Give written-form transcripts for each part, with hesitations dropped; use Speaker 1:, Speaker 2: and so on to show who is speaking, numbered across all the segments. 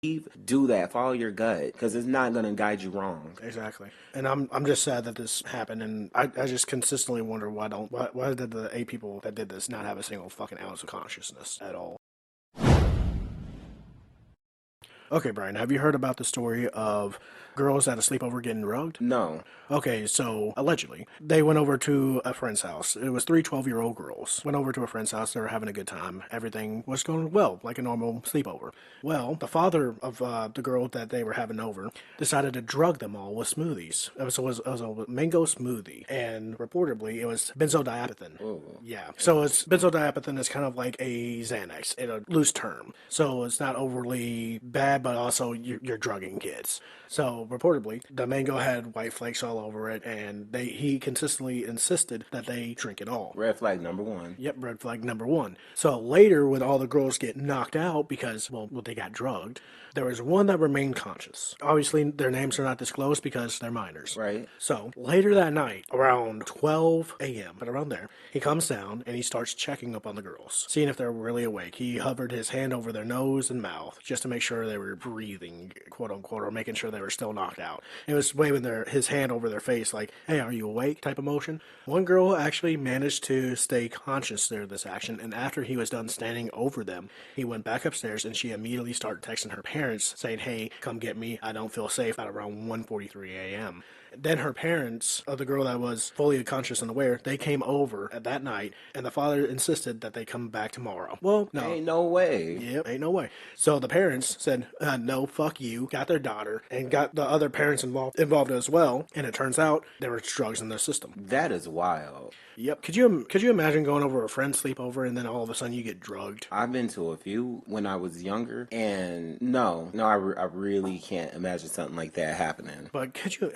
Speaker 1: do that. Follow your gut, because it's not going to guide you wrong.
Speaker 2: Exactly. And I'm just sad that this happened, and I just consistently wonder why did the 8 people that did this not have a single fucking ounce of consciousness at all? Okay, Brian, have you heard about the story of girls at a sleepover getting drugged?
Speaker 1: No.
Speaker 2: Okay, so allegedly, they went over to a friend's house. It was three 12-year-old girls. Went over to a friend's house. They were having a good time. Everything was going well, like a normal sleepover. Well, the father of the girl that they were having over decided to drug them all with smoothies. It was a mango smoothie, and reportedly, it was benzodiazepine.
Speaker 1: Ooh.
Speaker 2: Yeah. So it's benzodiazepine is kind of like a Xanax in a loose term. So it's not overly bad, but also you're drugging kids. So reportedly, the mango had white flakes all over it, and he consistently insisted that they drink it all.
Speaker 1: Red flag number one.
Speaker 2: Yep, red flag number one. So later, when all the girls get knocked out because, well, they got drugged, there was one that remained conscious. Obviously, their names are not disclosed because they're minors.
Speaker 1: Right.
Speaker 2: So later that night, around 12 a.m., but around there, he comes down and he starts checking up on the girls, seeing if they're really awake. He hovered his hand over their nose and mouth just to make sure they were breathing, quote unquote, or making sure they were still knocked out. It was waving his hand over their face like, hey, are you awake type of motion. One girl actually managed to stay conscious during this action, and after he was done standing over them, he went back upstairs and she immediately started texting her parents saying, hey, come get me. I don't feel safe at around 1:43 a.m. Then her parents of the girl that was fully conscious and aware, they came over at that night, and the father insisted that they come back tomorrow. Well, no.
Speaker 1: Ain't no way.
Speaker 2: Yep, ain't no way. So the parents said, no, fuck you, got their daughter, and got the other parents involved as well, and it turns out there were drugs in their system.
Speaker 1: That is wild.
Speaker 2: Yep. Could you imagine going over a friend's sleepover and then all of a sudden you get drugged?
Speaker 1: I've been to a few when I was younger, and I really can't imagine something like that happening.
Speaker 2: But could you?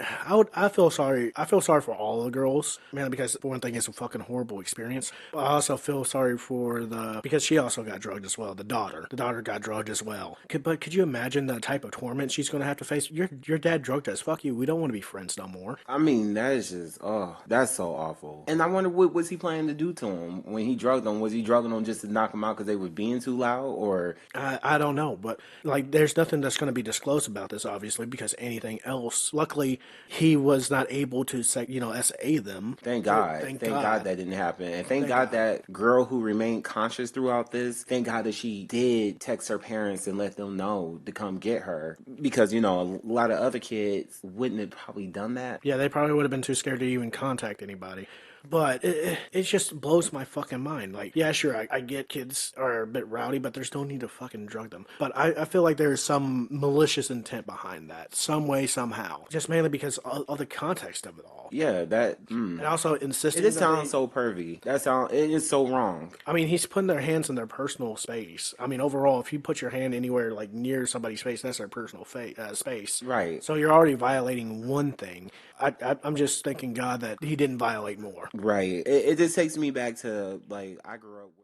Speaker 2: I feel sorry. I feel sorry for all the girls, man, because for one thing, it's a fucking horrible experience. But I also feel sorry for because she also got drugged as well. The daughter got drugged as well. But could you imagine the type of torment she's going to have to face? Your dad drugged us. Fuck you. We don't want to be friends no more.
Speaker 1: I mean, that is just, that's so awful. And I wonder what was he planning to do to him when he drugged them? Was he drugging them just to knock them out because they were being too loud, or?
Speaker 2: I don't know, but like, there's nothing that's going to be disclosed about this, obviously, because anything else. Luckily, he was not able to say, SA them.
Speaker 1: Thank God. Thank God that didn't happen. And thank God that girl who remained conscious throughout this, thank God that she did text her parents and let them know to come get her. Because, a lot of other kids wouldn't have probably done that.
Speaker 2: Yeah, they probably would have been too scared to even contact anybody. But it just blows my fucking mind. Like, yeah, sure, I get kids are a bit rowdy, but there's no need to fucking drug them. But I feel like there's some malicious intent behind that, some way, somehow. Just mainly because of the context of it all.
Speaker 1: Yeah, that.
Speaker 2: And also insisting.
Speaker 1: It just sounds so pervy. It is so wrong.
Speaker 2: I mean, he's putting their hands in their personal space. I mean, overall, if you put your hand anywhere like near somebody's face, that's their personal space.
Speaker 1: Right.
Speaker 2: So you're already violating one thing. I'm just thanking God that he didn't violate more.
Speaker 1: Right. It just takes me back to, like, I grew up with